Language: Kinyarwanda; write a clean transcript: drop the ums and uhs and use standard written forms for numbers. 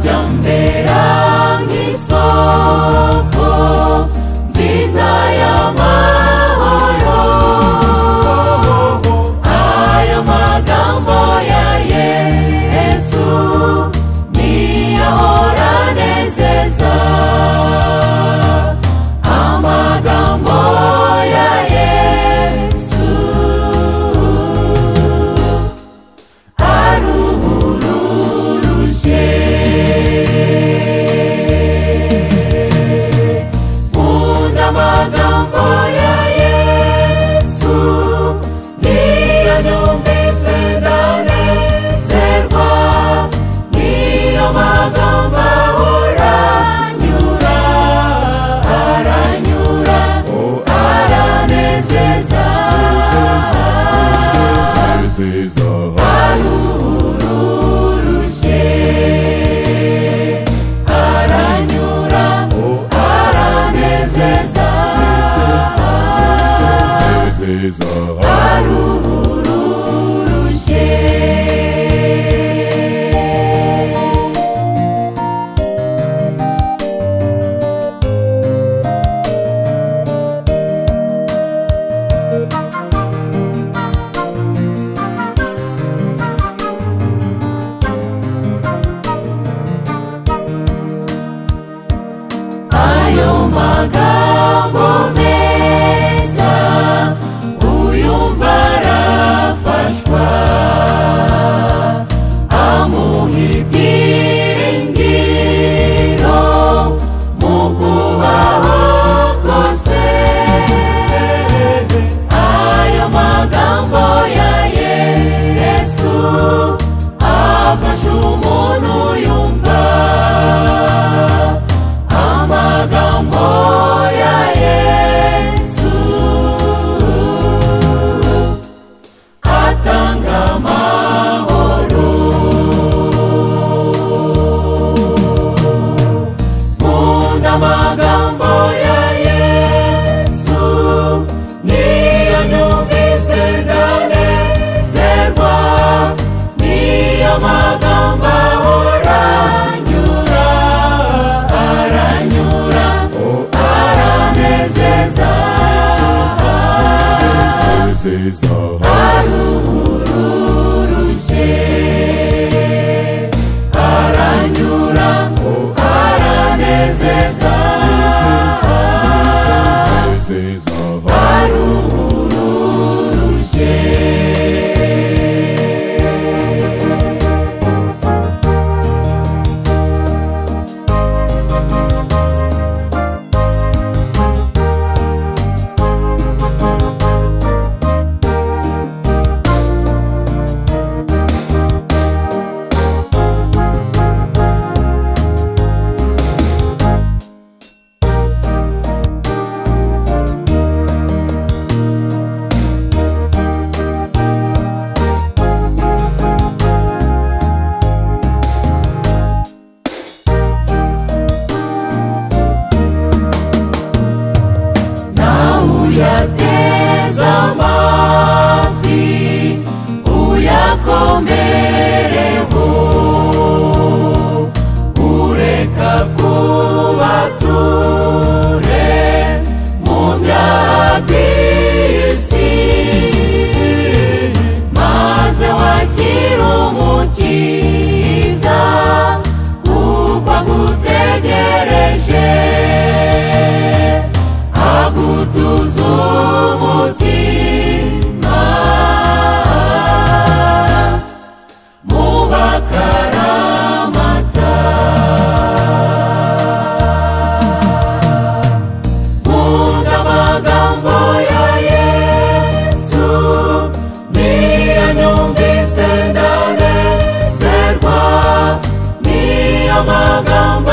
ajyambera nk'isoko nziza y'amahoro. Aya magambo ya Yesu niyo ahora anezeza. Amagambo ya Yesu aruhuruje. Nkunda amagambo ya Yesu, niyo nyumvise ndanezerwa. Niyo magambo ahora anyura, aranyura, aranezeza. Aruhuruje, aranyura, aranezeza. Aruhuruje. Ayo magambo meza uyumva arafashwa, amuha ibyiringiro mu kubaho kose. Ayo magambo ya Yesu afasha umuntu yumva. Amagambo ya Yesu atanga amahoro. Nkunda amagambo ya Yesu, niyo nyumvise ndanezerwa. Niyo magambo ahora anyura, aranyura, aranezeza. Aruhuruje, aranyura, aranezeza. Aruhuruje. Uyateza amatwi, uyakomereho, ureka kubature mu byaha by'isi, maze wakira umukiza kuko agutegereje. Agutuza umutima mu bakaramata. Nkunda amagambo ya Yesu, niyo nyumvise ndanezerwa. Niyo magambo